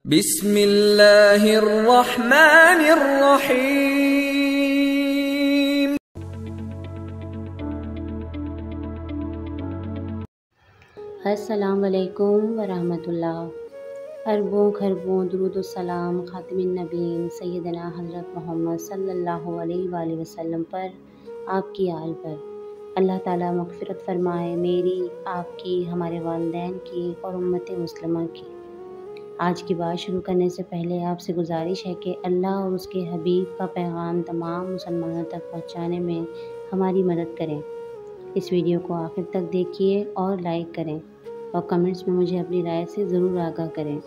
بسم اللہ الرحمن الرحیم۔ السلام علیکم ورحمۃ اللہ۔ اربوں خربوں درود و سلام خاتم النبیین سیدنا حضرت محمد صلی اللہ علیہ وآلہ وسلم پر، آپ کی آل پر۔ اللہ تعالیٰ مغفرت فرمائے میری، آپ کی، ہمارے والدین کی اور امت مسلمہ کی۔ آج کی بات شروع کرنے سے پہلے آپ سے گزارش ہے کہ اللہ اور اس کے حبیب کا پیغام تمام مسلمانوں تک پہنچانے میں ہماری مدد کریں۔ اس ویڈیو کو آخر تک دیکھیے اور لائک کریں اور کمنٹس میں مجھے اپنی رائے سے ضرور آگاہ کریں۔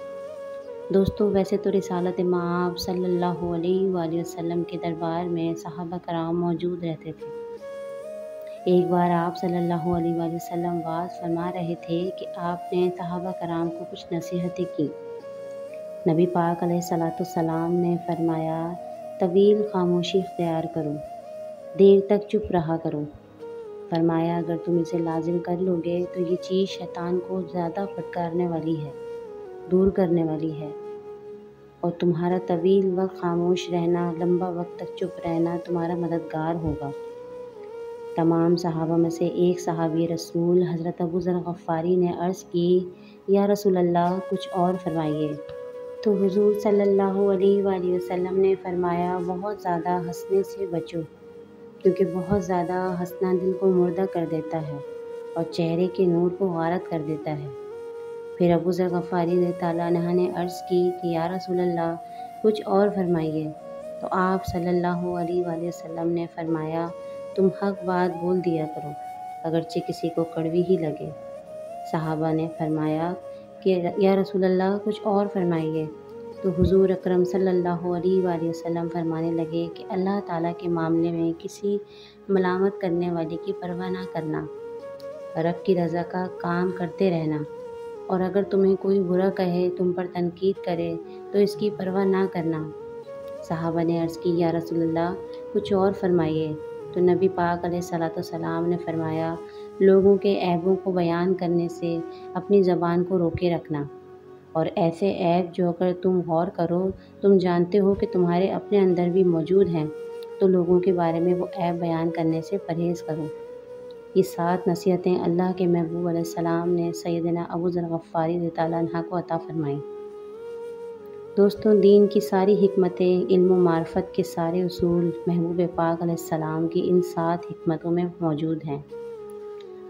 دوستو، ویسے تو رسالت مآب صلی اللہ علیہ وآلہ وسلم کے دربار میں صحابہ کرام موجود رہتے تھے۔ ایک بار آپ صلی اللہ علیہ وآلہ وسلم واعظ فرما رہے تھے کہ آپ نے صحابہ کرام کو کچھ نصیحتیں کی۔ نبی پاک علیہ الصلوۃ والسلام نے فرمایا، طویل خاموشی اختیار کرو، دیر تک چپ رہا کرو۔ فرمایا، اگر تم اسے لازم کر لو گے تو یہ چیز شیطان کو زیادہ پھٹکارنے والی ہے، دور کرنے والی ہے، اور تمہارا طویل وقت خاموش رہنا، لمبا وقت تک چپ رہنا تمہارا مددگار ہوگا۔ تمام صحابہ میں سے ایک صحابی رسول حضرت ابو ذر غفاری نے عرض کی، یا رسول اللہ، کچھ اور فرمائیے۔ تو حضور صلی اللہ علیہ وآلہ وسلم نے فرمایا، بہت زیادہ ہنسنے سے بچو، کیونکہ بہت زیادہ ہنسنا دل کو مردہ کر دیتا ہے اور چہرے کے نور کو غارت کر دیتا ہے۔ پھر ابو ذر غفاری رضی اللہ عنہ نے عرض کی کہ یا رسول اللہ، کچھ اور فرمائیے۔ تو آپ صلی اللہ علیہ وآلہ وسلم نے فرمایا، تم حق بات بول دیا کرو، اگرچہ کسی کو کڑوی ہی لگے۔ صحابہ نے فرمایا کہ یا رسول اللہ، کچھ اور فرمائیے۔ تو حضور اکرم صلی اللہ علیہ وآلہ وسلم فرمانے لگے کہ اللہ تعالیٰ کے معاملے میں کسی ملامت کرنے والے کی پرواہ نہ کرنا، رب کی رضا کا کام کرتے رہنا، اور اگر تمہیں کوئی برا کہے، تم پر تنقید کرے تو اس کی پرواہ نہ کرنا۔ صحابہ نے عرض کی، یا رسول اللہ، کچھ اور فرمائیے۔ تو نبی پاک علیہ الصلوۃ والسلام نے فرمایا، لوگوں کے عیبوں کو بیان کرنے سے اپنی زبان کو روکے رکھنا، اور ایسے عیب جو اگر تم غور کرو تم جانتے ہو کہ تمہارے اپنے اندر بھی موجود ہیں، تو لوگوں کے بارے میں وہ عیب بیان کرنے سے پرہیز کرو۔ یہ 7 نصیحتیں اللہ کے محبوب علیہ السلام نے سیدنا ابو ذر غفاری رضی اللہ عنہ کو عطا فرمائیں۔ دوستوں، دین کی ساری حکمتیں، علم و معرفت کے سارے اصول محبوب پاک علیہ السلام کی ان 7 حکمتوں میں موجود ہیں۔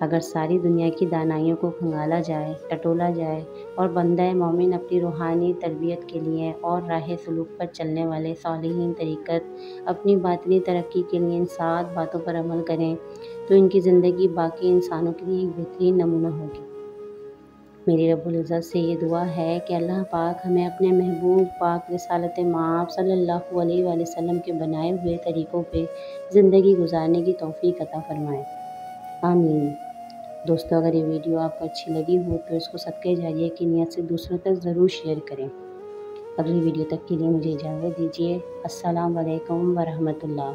اگر ساری دنیا کی دانائیوں کو کھنگالا جائے، ٹٹولا جائے، اور بندہ مومن اپنی روحانی تربیت کے لیے اور راہ سلوک پر چلنے والے صالحین طریقت اپنی باطنی ترقی کے لیے ان 7 باتوں پر عمل کریں تو ان کی زندگی باقی انسانوں کے لیے ایک بہترین نمونہ ہوگی۔ میری رب العزت سے یہ دعا ہے کہ اللہ پاک ہمیں اپنے محبوب پاک رسالت مآب صلی اللہ علیہ وآلہ وسلم کے بنائے ہوئے طریقوں پہ زندگی گزارنے کی توفیق عطا فرمائے، آمین۔ دوستو، اگر یہ ویڈیو آپ کو اچھی لگی ہو تو اس کو صدقہ جاریہ کی نیت سے دوسروں تک ضرور شیئر کریں۔ اگلی ویڈیو تک کے لیے مجھے اجازت دیجیے۔ السلام علیکم ورحمۃ اللہ۔